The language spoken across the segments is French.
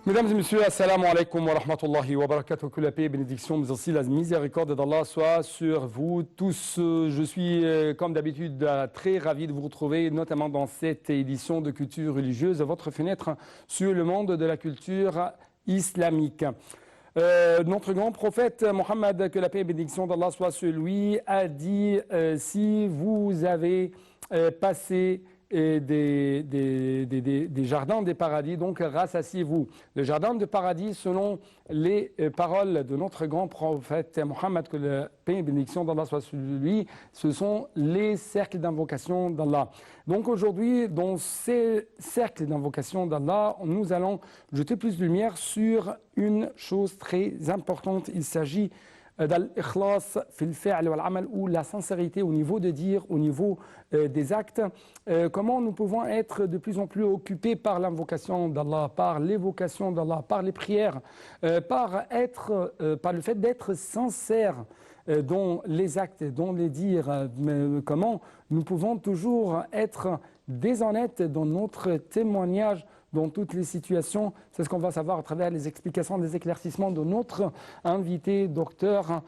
Mesdames et messieurs, assalamu alaikum wa rahmatullahi wa barakatuh. Que la paix et bénédiction, mais aussi la miséricorde d'Allah soit sur vous tous. Je suis, comme d'habitude, très ravi de vous retrouver, notamment dans cette édition de Culture religieuse, votre fenêtre sur le monde de la culture islamique. Notre grand prophète Mohammed, que la paix et bénédiction d'Allah soit sur lui, a dit si vous avez passé des jardins des paradis, donc rassasiez-vous. Le jardin de paradis, selon les paroles de notre grand prophète Mohammed, que la paix et bénédiction d'Allah soit sur lui, ce sont les cercles d'invocation d'Allah. Donc aujourd'hui, dans ces cercles d'invocation d'Allah, nous allons jeter plus de lumière sur une chose très importante. Il s'agit dal-ikhlas fil fi'l wal amal, ou la sincérité au niveau de dire, au niveau des actes. Comment nous pouvons être de plus en plus occupés par l'invocation d'Allah, par l'évocation d'Allah, par les prières, par le fait d'être sincère dans les actes, dans les dires. Comment nous pouvons toujours être déshonnêtes dans notre témoignage dans toutes les situations. C'est ce qu'on va savoir à travers les explications, les éclaircissements de notre invité, docteur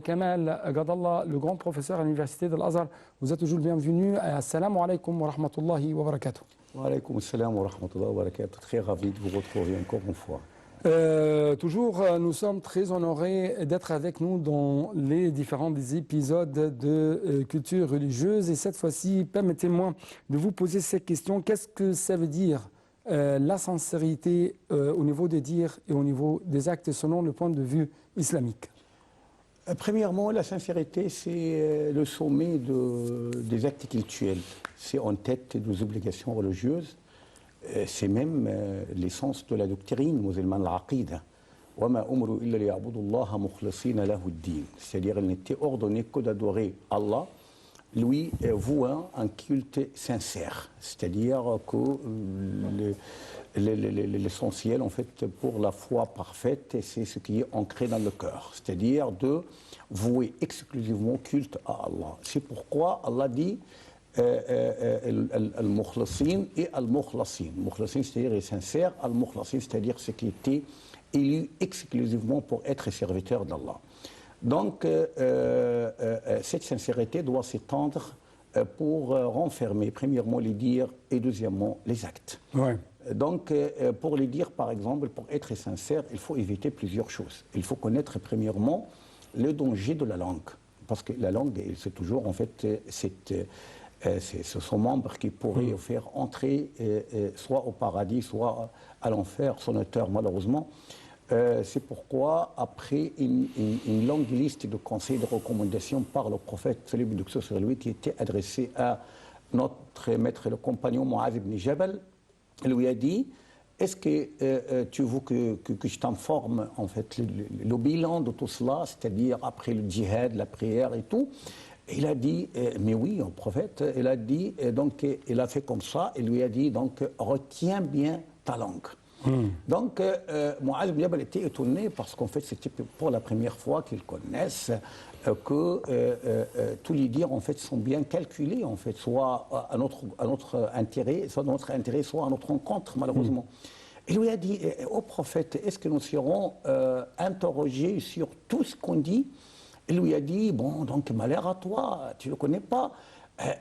Kamal Gadallah, le grand professeur à l'université de l'Azhar. Vous êtes toujours le bienvenu. Assalamu alaikum wa rahmatullahi wa barakatuh. Wa alaikum assalam wa rahmatullahi wa barakatuh. Très ravi de vous retrouver encore une fois. Nous sommes très honorés d'être avec nous dans les différents épisodes de culture religieuse. Et cette fois-ci, permettez-moi de vous poser cette question. Qu'est-ce que ça veut dire la sincérité au niveau des dires et au niveau des actes selon le point de vue islamique? Premièrement, la sincérité, c'est le sommet des actes cultuels. C'est en tête des obligations religieuses. C'est même l'essence de la doctrine musulmane, l'aqida. C'est-à-dire, il n'était ordonné que d'adorer Allah, lui vouant un culte sincère. C'est-à-dire que l'essentiel, en fait, pour la foi parfaite, c'est ce qui est ancré dans le cœur. C'est-à-dire de vouer exclusivement culte à Allah. C'est pourquoi Allah dit al-mukhlasin et al-mukhlasin. Mukhlasin, c'est-à-dire les sincères, al-mukhlasin, c'est-à-dire ceux qui étaient élus exclusivement pour être serviteurs d'Allah. Donc, cette sincérité doit s'étendre pour renfermer, premièrement, les dires et deuxièmement, les actes. Ouais. Donc, pour les dire, par exemple, pour être sincère, il faut éviter plusieurs choses. Il faut connaître, premièrement, le danger de la langue. Parce que la langue, c'est toujours, en fait, ce sont membres qui pourraient faire entrer soit au paradis, soit à l'enfer, son auteur, malheureusement. C'est pourquoi, après une longue liste de conseils, de recommandations par le prophète, salut et paix sur lui, qui était adressé à notre maître, le compagnon Mu'adh ibn Jabal, il lui a dit: est-ce que tu veux que je t'informe, en fait, le bilan de tout cela, c'est-à-dire après le djihad, la prière et tout? Et il a dit, mais oui, le prophète, il a dit, donc il a fait comme ça, il lui a dit, donc retiens bien ta langue. Donc, Mu'adh ibn Jabal était étonné parce qu'en fait, c'était pour la première fois qu'ils connaissent que tous les dires, en fait, sont bien calculés, en fait, soit à notre intérêt, soit à notre intérêt, soit à notre rencontre, malheureusement. Il lui a dit, au prophète, est-ce que nous serons interrogés sur tout ce qu'on dit? Il lui a dit, bon, donc malheur à toi, tu ne le connais pas. En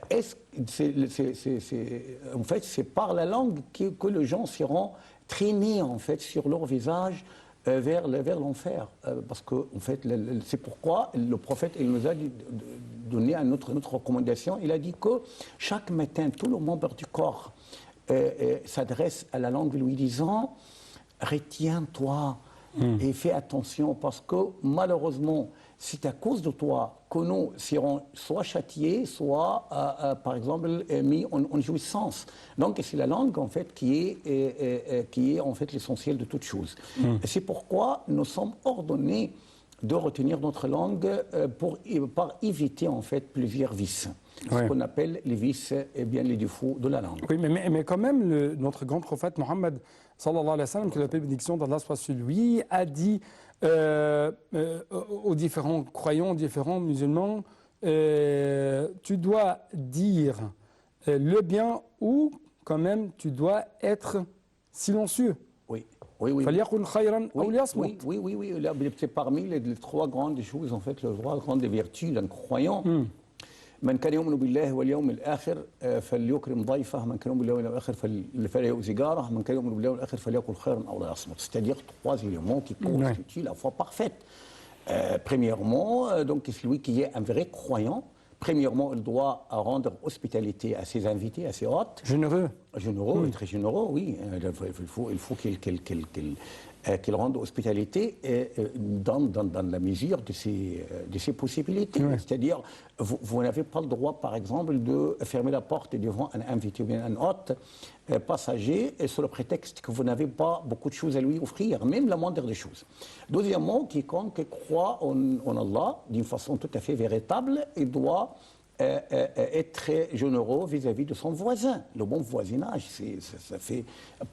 fait, c'est par la langue que les gens seront traînés, en fait, sur leur visage vers l'enfer. Parce que, en fait, c'est pourquoi le prophète, il nous a donné notre recommandation. Il a dit que chaque matin, tout le membre du corps s'adresse à la langue lui disant: retiens-toi et fais attention, parce que malheureusement, c'est à cause de toi que nous serons soit châtiés, soit, par exemple, mis en jouissance. Donc, c'est la langue, en fait, qui est en fait l'essentiel de toute chose. C'est pourquoi nous sommes ordonnés de retenir notre langue par éviter, en fait, plusieurs vices. Ce qu'on appelle les vices, et bien les défauts de la langue. Oui, mais quand même, notre grand prophète Mohammed, sallallahu alayhi wa sallam, que la paix et bénédiction d'Allah soit sur lui, a dit aux différents croyants, aux différents musulmans, tu dois dire le bien ou quand même tu dois être silencieux. Oui. Oui, oui. فليقل خيرا أو Oui, ليصمت. oui. Là, c'est parmi les trois grandes choses, en fait, les trois grandes vertus d'un croyant. من كان يؤمن بالله واليوم الآخر فليكرم ضيفه من كان يؤمن بالله واليوم الآخر فلا يؤذي جاره من كان يؤمن بالله والآخر فليقل خيرا أو لا يصمت. C'est-à-dire trois éléments qui constituent la foi parfaite. Premièrement, donc celui qui est un vrai croyant, premièrement, il doit rendre hospitalité à ses invités, à ses hôtes. Généreux. Généreux, très généreux, oui. Il faut qu'il rende hospitalité dans la mesure de ses possibilités. Ouais. C'est-à-dire, vous n'avez pas le droit, par exemple, de fermer la porte devant un invité ou bien un hôte passager et sous le prétexte que vous n'avez pas beaucoup de choses à lui offrir, même la moindre des choses. Deuxièmement, quiconque croit en Allah d'une façon tout à fait véritable, il doit être très généreux vis-à-vis de son voisin. Le bon voisinage, ça fait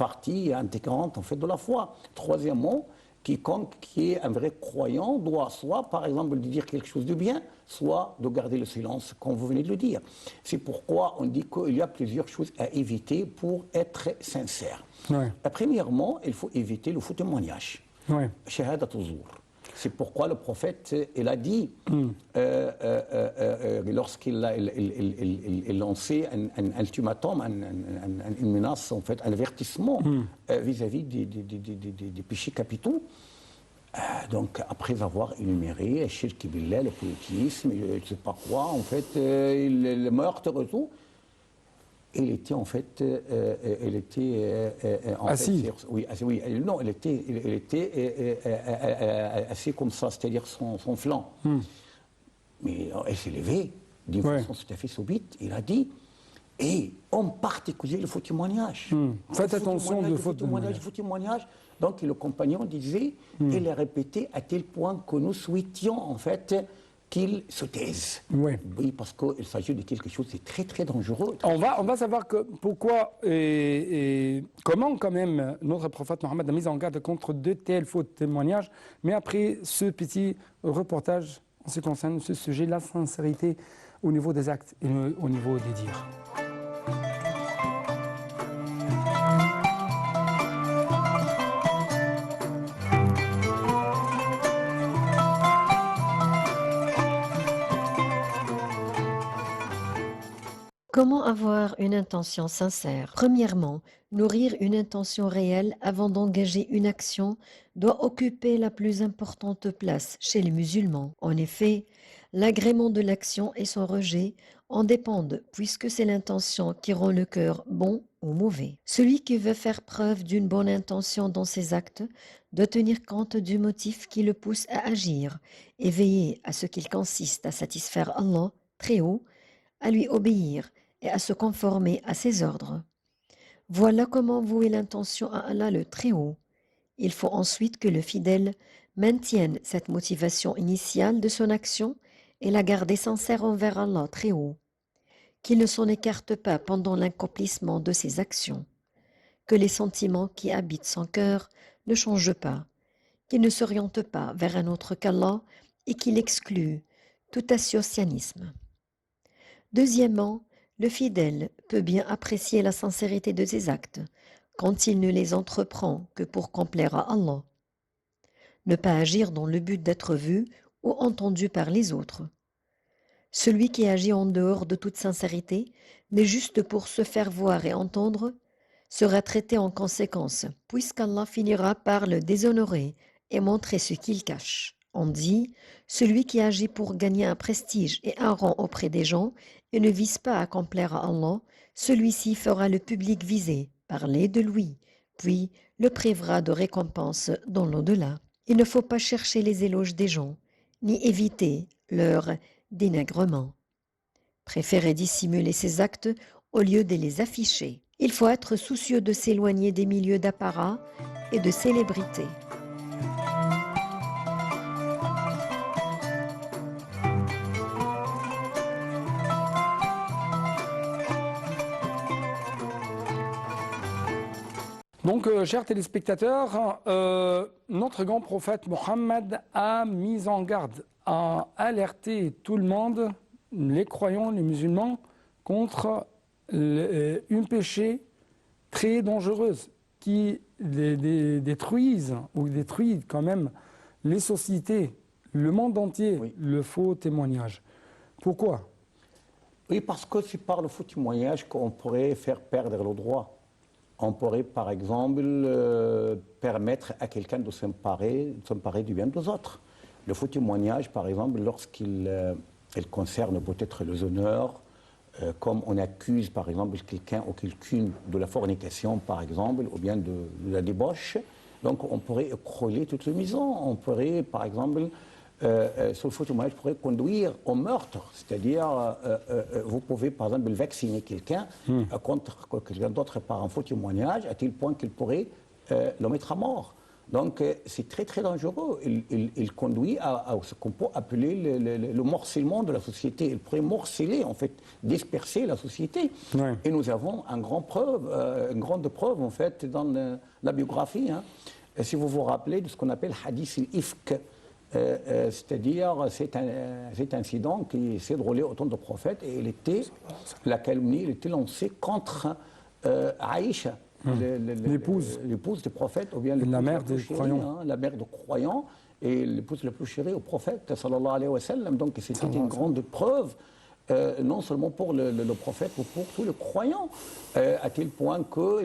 partie intégrante en fait de la foi. Troisièmement, quiconque qui est un vrai croyant doit soit, par exemple, de dire quelque chose de bien, soit de garder le silence, comme vous venez de le dire. C'est pourquoi on dit qu'il y a plusieurs choses à éviter pour être sincère. Ouais. Premièrement, il faut éviter le faux témoignage. Ouais. Shahadat al-zur. C'est pourquoi le prophète, il a dit, lorsqu'il a lancé un ultimatum, une menace, en fait, un avertissement vis-à-vis des péchés capitaux, donc après avoir énuméré shirk billah, le polythéisme, je ne sais pas quoi, en fait, le meurtre et tout, il était en fait, assis. Oui, non, il était assis comme ça, c'est-à-dire son flanc. Mais il s'est levé d'une façon tout à fait subite. Il a dit, et en particulier le faux témoignage. Faites attention de faux témoignage. Donc le compagnon disait, il a répété à tel point que nous souhaitions en fait qu'il se taise. Oui. Oui, parce qu'il s'agit de quelque chose de très très dangereux. On va savoir pourquoi et comment quand même notre prophète Mohammed a mis en garde contre de tels faux témoignages. Mais après ce petit reportage en ce qui concerne ce sujet, la sincérité au niveau des actes et au niveau des dires. Comment avoir une intention sincère? Premièrement, nourrir une intention réelle avant d'engager une action doit occuper la plus importante place chez les musulmans. En effet, l'agrément de l'action et son rejet en dépendent puisque c'est l'intention qui rend le cœur bon ou mauvais. Celui qui veut faire preuve d'une bonne intention dans ses actes doit tenir compte du motif qui le pousse à agir et veiller à ce qu'il consiste à satisfaire Allah très haut, à lui obéir et à se conformer à ses ordres. Voilà comment vouer l'intention à Allah le Très-Haut. Il faut ensuite que le fidèle maintienne cette motivation initiale de son action et la garde sincère envers Allah Très-Haut, qu'il ne s'en écarte pas pendant l'accomplissement de ses actions, que les sentiments qui habitent son cœur ne changent pas, qu'il ne s'oriente pas vers un autre qu'Allah et qu'il exclue tout associanisme. Deuxièmement, le fidèle peut bien apprécier la sincérité de ses actes quand il ne les entreprend que pour complaire à Allah. Ne pas agir dans le but d'être vu ou entendu par les autres. Celui qui agit en dehors de toute sincérité, mais juste pour se faire voir et entendre, sera traité en conséquence, puisqu'Allah finira par le déshonorer et montrer ce qu'il cache. On dit, celui qui agit pour gagner un prestige et un rang auprès des gens et ne vise pas à complaire à Allah, celui-ci fera le public visé, parler de lui, puis le privera de récompense dans l'au-delà. Il ne faut pas chercher les éloges des gens, ni éviter leur dénigrement. Préférez dissimuler ses actes au lieu de les afficher. Il faut être soucieux de s'éloigner des milieux d'apparat et de célébrité. Donc, chers téléspectateurs, notre grand prophète Mohammed a mis en garde, a alerté tout le monde, les croyants, les musulmans, contre une péché très dangereuse qui détruisent ou détruisent quand même les sociétés, le monde entier, Oui. le faux témoignage. Pourquoi? Oui, parce que c'est par le faux témoignage qu'on pourrait faire perdre le droit. On pourrait, par exemple, permettre à quelqu'un de s'emparer du bien des autres. Le faux témoignage, par exemple, lorsqu'il il concerne peut-être les honneurs, comme on accuse, par exemple, quelqu'un ou quelqu'une de la fornication, par exemple, ou bien de la débauche, donc on pourrait écrouler toute la maison. On pourrait, par exemple, ce faux témoignage pourrait conduire au meurtre. C'est-à-dire, vous pouvez, par exemple, vacciner quelqu'un contre quelqu'un d'autre par un faux témoignage, à tel point qu'il pourrait le mettre à mort. Donc, c'est très, très dangereux. Il conduit à ce qu'on peut appeler le morcellement de la société. Il pourrait morceler, en fait, disperser la société. Ouais. Et nous avons une grande preuve, en fait, dans la biographie. Hein. Si vous vous rappelez de ce qu'on appelle hadith al-ifk, c'est-à-dire cet incident qui s'est déroulé au temps du prophète, et la calomnie était lancée contre Aïcha, L'épouse du prophète, ou bien la mère des chérie, croyants. hein, la mère des croyants, et l'épouse la plus chérie au prophète, sallallahu alayhi wa sallam. Donc c'était une grande preuve, non seulement pour le prophète, mais pour tous les croyants, à tel point qu'on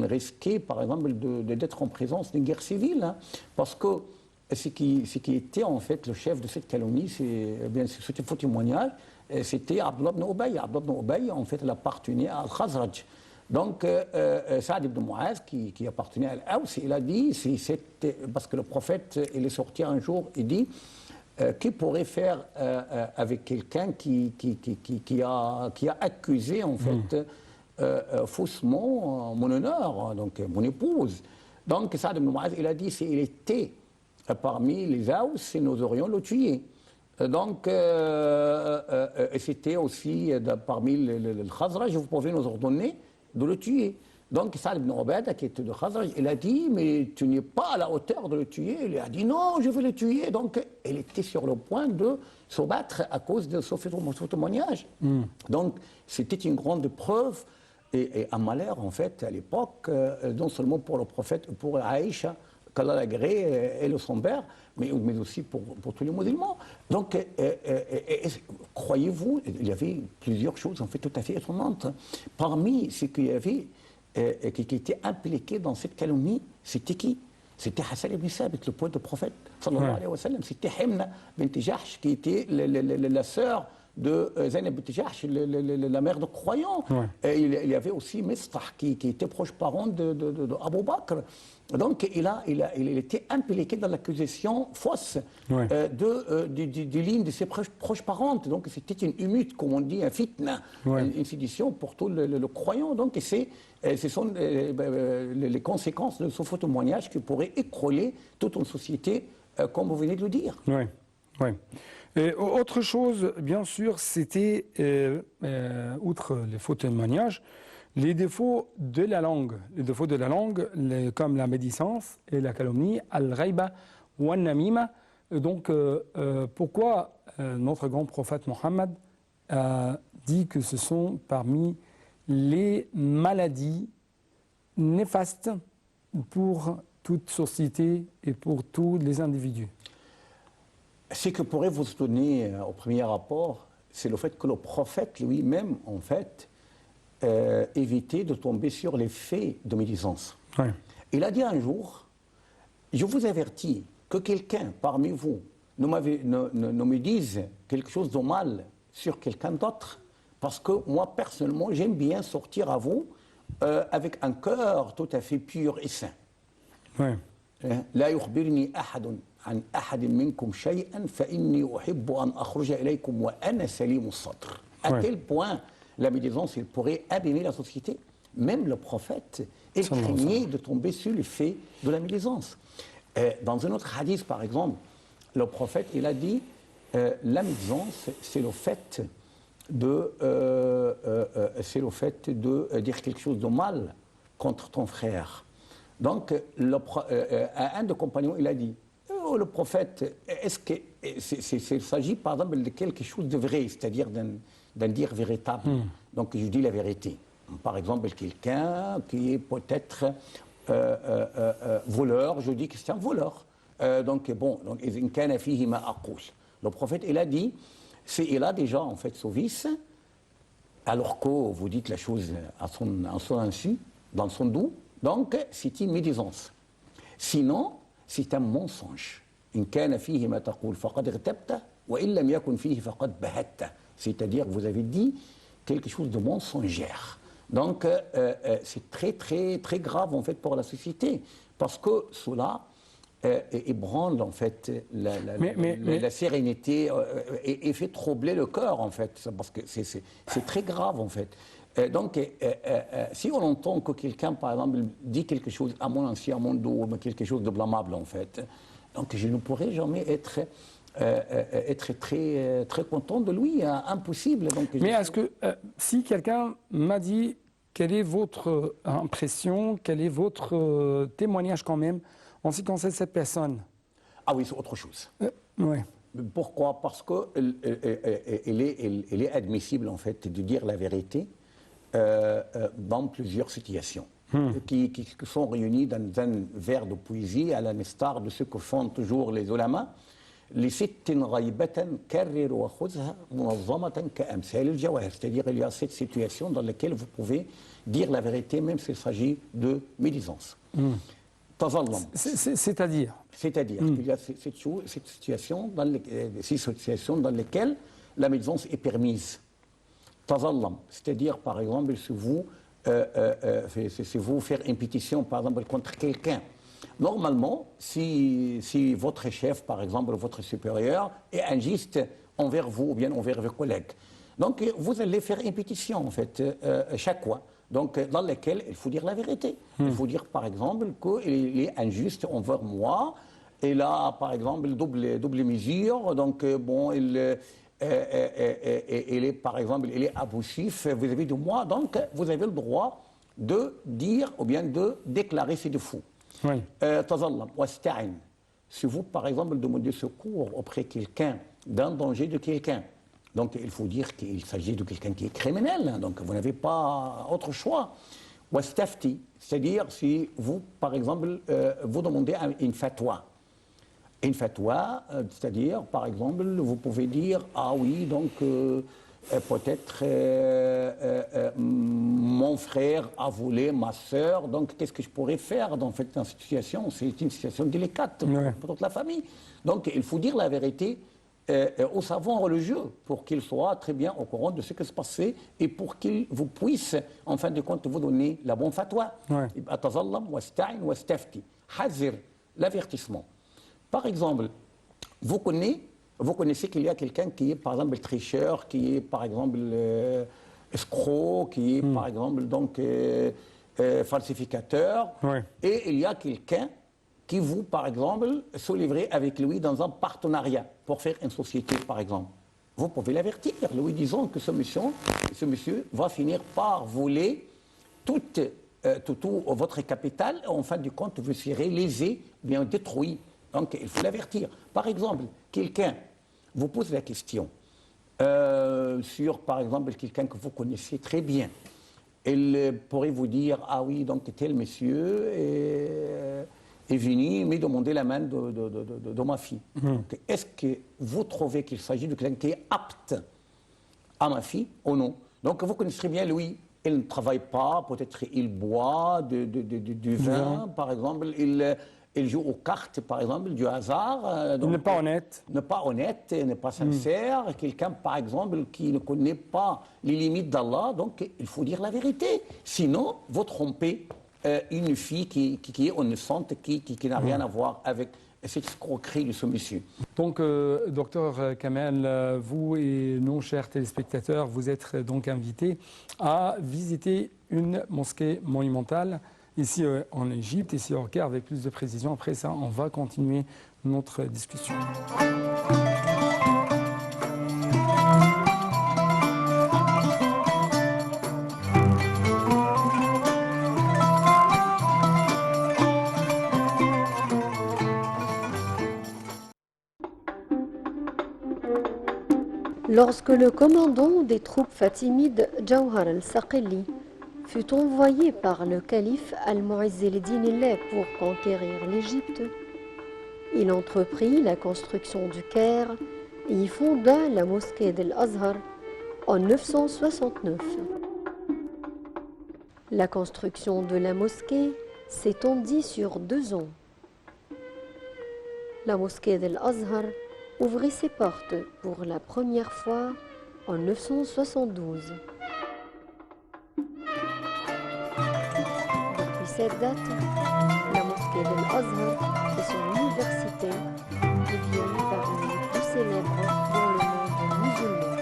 risquait, par exemple, d'être en présence d'une guerre civile, hein, parce que ce qui était en fait le chef de cette calomnie, ce faux témoignage, c'était Abdullah ibn Ubay. Abdullah ibn Ubay, en fait, il appartenait à Al-Khazraj. Donc, Saad ibn Mu'az, qui appartenait à Al-Aws, il a dit, parce que le prophète, il est sorti un jour, il dit, qui pourrait faire avec quelqu'un qui a accusé, en fait, faussement mon honneur, donc mon épouse. Donc, Saad ibn Mu'az, il a dit, s'il était parmi les Aws, nous aurions le tué. Donc, c'était aussi parmi le Khazraj, vous pouvez nous ordonner de le tuer. Donc, Saad ibn Ubadah, qui était de Khazraj, il a dit, mais tu n'es pas à la hauteur de le tuer. Il a dit, non, je vais le tuer. Donc, il était sur le point de se battre à cause de ce témoignage. Donc, c'était une grande preuve et un malheur, en fait, à l'époque, non seulement pour le prophète, pour Aïcha, qu'Allah l'agrée et son père, mais aussi pour tous les musulmans. Donc, croyez-vous, il y avait plusieurs choses en fait tout à fait étonnantes. Parmi ceux qui étaient impliqués dans cette calomnie, c'était qui? C'était Hassan ibn Sabit, le poète du prophète, sallallahu alayhi wa sallam. C'était Himna bint Jahsh, qui était la sœur de Zainab bint Jahsh, la mère de croyants. Et il y avait aussi Mistah, qui était proche parent d'Abu Bakr. Donc, il était impliqué dans l'accusation fausse de l'une de ses proches parentes. Donc, c'était une humute, comme on dit, un fitna, une sédition pour tout le croyant. Donc, ce sont les conséquences de ce faux témoignage qui pourraient écrouler toute une société, comme vous venez de le dire. Oui, oui. Et autre chose, bien sûr, c'était, outre les faux témoignages, les défauts de la langue. Les défauts de la langue, comme la médisance et la calomnie, al-ghayba ou al-namima. Donc, pourquoi notre grand prophète Mohammed a dit que ce sont parmi les maladies néfastes pour toute société et pour tous les individus? Ce que pourrait vous donner au premier rapport, c'est le fait que le prophète lui-même, en fait, évitait de tomber sur les faits de médisance. Ouais. Il a dit un jour, je vous avertis que quelqu'un parmi vous ne me dise quelque chose de mal sur quelqu'un d'autre, parce que moi, personnellement, j'aime bien sortir à vous avec un cœur tout à fait pur et sain. Ouais. لا يخبرني أحد عن أحد منكم شيئا فإني أحب أن أخرج إليكم وأنا سليم الصدر. À tel point, la médisance, il pourrait abîmer la société. Même le prophète, il craignait de tomber sur le fait de la médisance. Dans un autre hadith, par exemple, le prophète, il a dit, la médisance, c'est le fait de dire quelque chose de mal contre ton frère. Donc, un des compagnons, il a dit, oh, le prophète, est-ce qu'il s'agit par exemple de quelque chose de vrai, c'est-à-dire d'un dire véritable. Donc, je dis la vérité. Par exemple, quelqu'un qui est peut-être voleur, je dis que c'est un voleur. Donc, bon, donc, le prophète, il a dit, il a déjà en fait ce vice, alors que vous dites la chose à son insu, dans son dos, donc c'est une médisance. Sinon, c'est un mensonge. C'est-à-dire, vous avez dit quelque chose de mensongère. Donc, c'est très, très, très grave, en fait, pour la société. Parce que cela ébranle, en fait, la sérénité et fait troubler le cœur, en fait. Parce que c'est très grave, en fait. Donc, si on entend que quelqu'un, par exemple, dit quelque chose à mon insu, à mon dos, quelque chose de blâmable, en fait, donc je ne pourrais jamais être très, très content de lui, impossible. Donc, mais est-ce que si quelqu'un m'a dit quelle est votre impression, quel est votre témoignage quand même en ce qui concerne cette personne? Ah oui, c'est autre chose. Oui. Pourquoi? Parce qu'il est admissible en fait de dire la vérité dans plusieurs situations. Qui sont réunies dans un vers de poésie à l'instar de ce que font toujours les ulama. C'est-à-dire il y a cette situation dans laquelle vous pouvez dire la vérité même s'il s'agit de médisance. C'est-à-dire qu'il y a cette situation dans lesquelles la médisance est permise. C'est-à-dire, par exemple, si vous faites une pétition, par exemple, contre quelqu'un, normalement, si votre chef, par exemple, votre supérieur, est injuste envers vous ou bien envers vos collègues, donc vous allez faire une pétition, en fait, chaque fois. Donc, dans laquelle il faut dire la vérité. Il faut dire, par exemple, qu'il est injuste envers moi. Il a, par exemple, double mesure. Donc, bon, il est, par exemple, il est abusif vis-à-vis de moi. Donc, vous avez le droit de dire ou bien de déclarer ces défauts. Oui. Si vous, par exemple, demandez secours auprès de quelqu'un, d'un danger de quelqu'un, donc il faut dire qu'il s'agit de quelqu'un qui est criminel, donc vous n'avez pas autre choix. Wastafti, c'est-à-dire si vous, par exemple, vous demandez une fatwa. Une fatwa, c'est-à-dire, par exemple, vous pouvez dire, ah oui, donc peut-être mon frère a volé ma sœur, donc qu'est-ce que je pourrais faire dans cette situation? C'est une situation délicate pour toute la famille. Donc il faut dire la vérité aux savants religieux pour qu'ils soient très bien au courant de ce qui se passait et pour qu'ils vous puissent, en fin de compte, vous donner la bonne fatwa. Hazir, l'avertissement. Par exemple, vous connaissez qu'il y a quelqu'un qui est, par exemple, tricheur, qui est, par exemple, escroc, qui est, par exemple, donc, falsificateur, et il y a quelqu'un qui vous, par exemple, se livrer avec lui dans un partenariat pour faire une société, par exemple. Vous pouvez l'avertir, lui disant que ce monsieur va finir par voler tout votre capital, et en fin de compte, vous serez lésé, bien détruit. Donc, il faut l'avertir. Par exemple, quelqu'un vous pose la question sur, par exemple, quelqu'un que vous connaissez très bien. Il pourrait vous dire, ah oui, donc tel monsieur est venu me demander la main de ma fille. Est-ce que vous trouvez qu'il s'agit de quelqu'un qui est apte à ma fille ou non? Donc vous connaissez bien lui, il ne travaille pas, peut-être il boit du vin, par exemple, il joue aux cartes, par exemple, du hasard. Il n'est pas honnête. N'est pas honnête, n'est pas sincère. Quelqu'un, par exemple, qui ne connaît pas les limites d'Allah, donc il faut dire la vérité. Sinon, vous trompez une fille qui est innocente, qui n'a rien à voir avec cette escroquerie de ce monsieur. Donc, docteur Kamel, vous et nos chers téléspectateurs, vous êtes donc invités à visiter une mosquée monumentale ici en Égypte, ici au Caire, avec plus de précision. Après ça, on va continuer notre discussion. Lorsque le commandant des troupes fatimides, Jawhar al-Saqili, fut envoyé par le calife Al-Mu'izz el-Din pour conquérir l'Égypte. Il entreprit la construction du Caire et y fonda la mosquée d'Al-Azhar en 969. La construction de la mosquée s'étendit sur 2 ans. La mosquée d'Al-Azhar ouvrit ses portes pour la première fois en 972. Depuis cette date, la mosquée d'Al-Azhar et son université deviennent parmi les plus célèbres dans le monde musulman.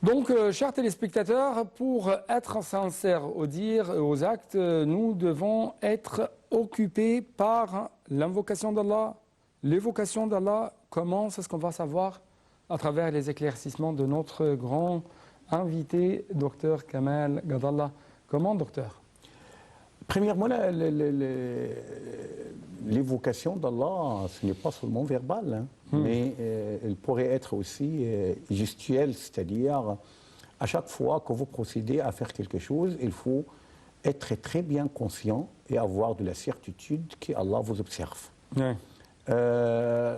Donc, chers téléspectateurs, pour être sincères au dire et aux actes, nous devons être occupés par l'invocation d'Allah, l'évocation d'Allah. Comment c'est ce qu'on va savoir à travers les éclaircissements de notre grand invité, docteur Kamal Gadallah. Comment, docteur? Premièrement, l'évocation d'Allah, ce n'est pas seulement verbal, hein, mais elle pourrait être aussi gestuelle, c'est-à-dire à chaque fois que vous procédez à faire quelque chose, il faut être très bien conscient et avoir de la certitude qu'Allah vous observe. Oui.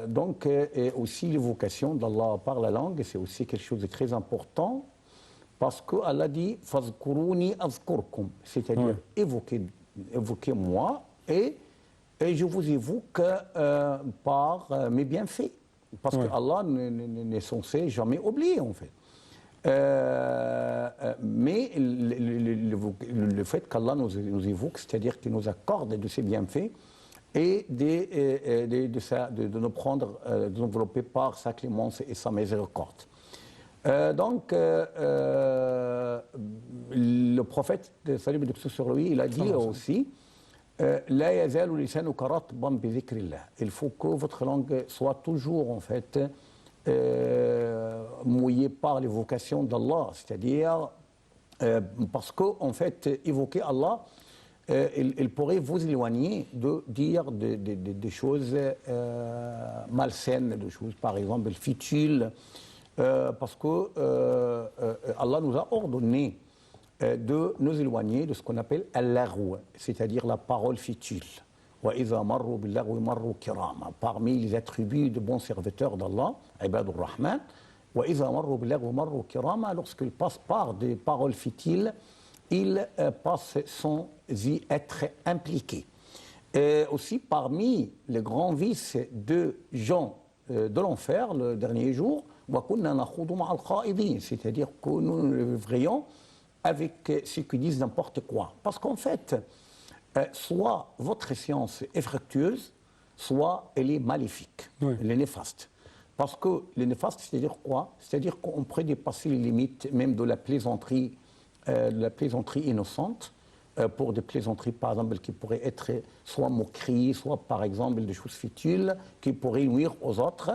Donc, et aussi l'évocation d'Allah par la langue, c'est aussi quelque chose de très important. Parce qu'Allah dit « Fazkuruni azkurkum », c'est-à-dire évoquez-moi et je vous évoque par mes bienfaits. Parce qu'Allah n'est censé jamais oublier, en fait. Mais le fait qu'Allah nous évoque, c'est-à-dire qu'il nous accorde de ses bienfaits et de nous prendre, de nous envelopper par sa clémence et sa miséricorde. Donc, le prophète, salut et paix sur lui, il a dit aussi La yazalu lisanuka ratban bi dhikrillah. Il faut que votre langue soit toujours en fait mouillée par l'évocation d'Allah, c'est-à-dire parce que en fait évoquer Allah, il pourrait vous éloigner de dire des choses malsaines, des choses par exemple futiles. Parce que Allah nous a ordonné de nous éloigner de ce qu'on appelle al-lagou, c'est-à-dire la parole futile. Parmi les attributs de bons serviteurs d'Allah, Ibadur Rahman, lorsqu'ils passent par des paroles futiles, ils passent sans y être impliqués. Aussi, parmi les grands vices de gens de l'enfer, le dernier jour, c'est-à-dire que nous nous livrions avec ceux qui disent n'importe quoi. Parce qu'en fait, soit votre science est fructueuse, soit elle est maléfique, elle est néfaste. Parce que le néfaste, c'est-à-dire quoi? C'est-à-dire qu'on pourrait dépasser les limites même de la plaisanterie innocente, pour des plaisanteries, par exemple, qui pourraient être soit moqueries, soit, par exemple, des choses futiles qui pourraient nuire aux autres.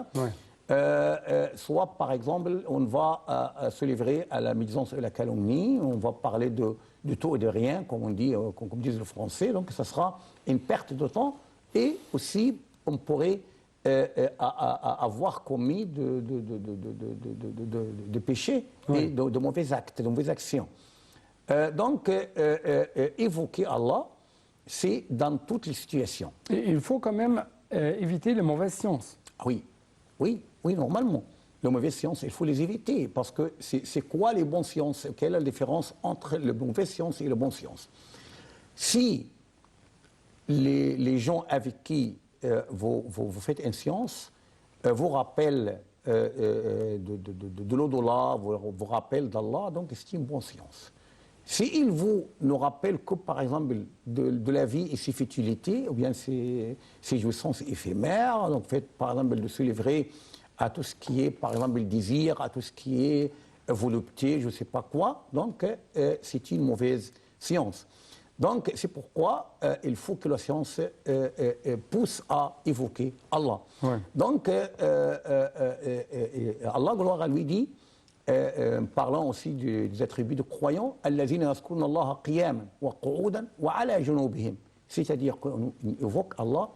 Soit, par exemple, on va se livrer à la médisance et la calomnie, on va parler de tout et de rien, comme on dit, comme disent les Français, donc ça sera une perte de temps, et aussi on pourrait avoir commis de péchés et de mauvais actes, de mauvaises actions. Donc, évoquer Allah, c'est dans toutes les situations. Et il faut quand même éviter les mauvaises sciences. Oui, normalement. Les mauvaises sciences, il faut les éviter. Parce que c'est quoi les bonnes sciences? Quelle est la différence entre les mauvaises sciences et les bonnes sciences? Si les gens avec qui vous faites une science vous rappellent de l'au-delà, vous rappellent d'Allah, donc c'est une bonne science. S'ils nous rappellent que, par exemple, de la vie et ses futilités, ou bien ses jouissances éphémères, donc fait, par exemple, de se livrer à tout ce qui est, par exemple, le désir, à tout ce qui est volupté, je ne sais pas quoi, donc c'est une mauvaise science. Donc c'est pourquoi il faut que la science pousse à évoquer Allah. Donc Allah, gloire à lui, dit parlant aussi des attributs de croyants, الذين يذكرون الله قياما وقعودا وعلى جنوبهم, c'est-à-dire qu'on évoque Allah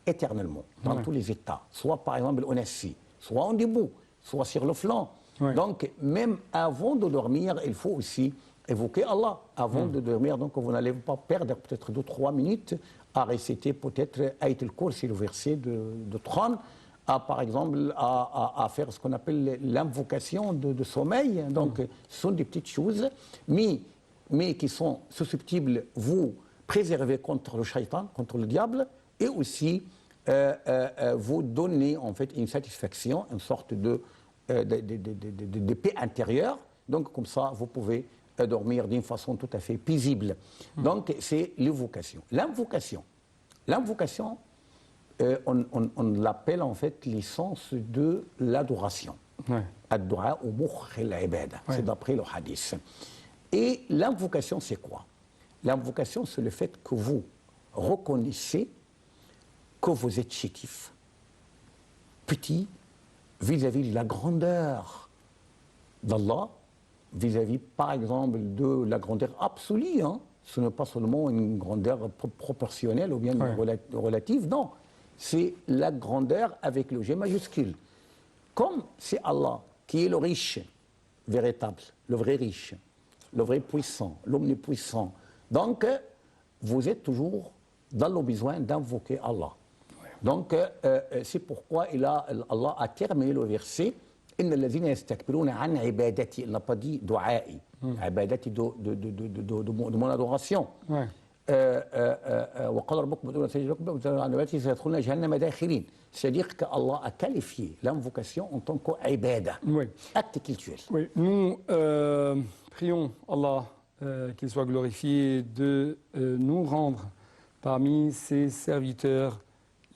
éternellement, dans tous les états, soit par exemple on est assis, soit en debout, soit sur le flanc. Donc même avant de dormir, il faut aussi évoquer Allah avant de dormir, donc vous n'allez pas perdre peut-être 2-3 minutes à réciter peut-être Ayat al-Kursi, le verset de 30, par exemple à faire ce qu'on appelle l'invocation de sommeil. Donc ce sont des petites choses, mais qui sont susceptibles de vous préserver contre le shaitan, contre le diable, et aussi vous donner en fait une satisfaction, une sorte de paix intérieure. Donc comme ça, vous pouvez dormir d'une façon tout à fait paisible. Donc c'est l'évocation. L'invocation, on l'appelle en fait l'essence de l'adoration. Ad-du'a ou mukh al-ibada, c'est d'après le hadith. Et l'invocation, c'est quoi? L'invocation, c'est le fait que vous reconnaissez que vous êtes chétif, petit, vis-à-vis de la grandeur d'Allah, vis-à-vis, par exemple, de la grandeur absolue. Ce n'est pas seulement une grandeur proportionnelle ou bien relative, non. C'est la grandeur avec le G majuscule. Comme c'est Allah qui est le riche véritable, le vrai riche, le vrai puissant, l'omnipuissant. Donc, vous êtes toujours dans le besoin d'invoquer Allah. Donc, c'est pourquoi Allah a terminé le verset إن الذين يستكبرون عن عبادتي, il n'a pas dit du'a'i, عبادتي de mon adoration. وقال ربكم ادعوني استجب لكم عن عبادتي سيدخلون جهنم داخلين. C'est-à-dire qu'Allah a qualifié l'invocation en tant qu'ibada, acte cultuel. Oui, nous prions Allah qu'il soit glorifié de nous rendre parmi ses serviteurs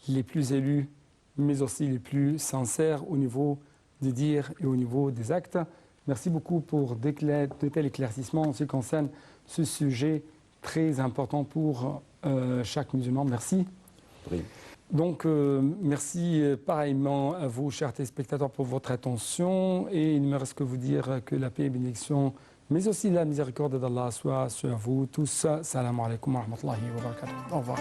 les plus élus, mais aussi les plus sincères au niveau des dires et au niveau des actes. Merci beaucoup pour de tels éclaircissements en ce qui concerne ce sujet très important pour chaque musulman. Merci. Oui. Donc, merci pareillement à vous, chers téléspectateurs, pour votre attention. Et il ne me reste que vous dire que la paix et bénédiction, mais aussi la miséricorde d'Allah soit sur vous tous. Salam alaikum wa rahmatullahi wa barakatuh. Au revoir.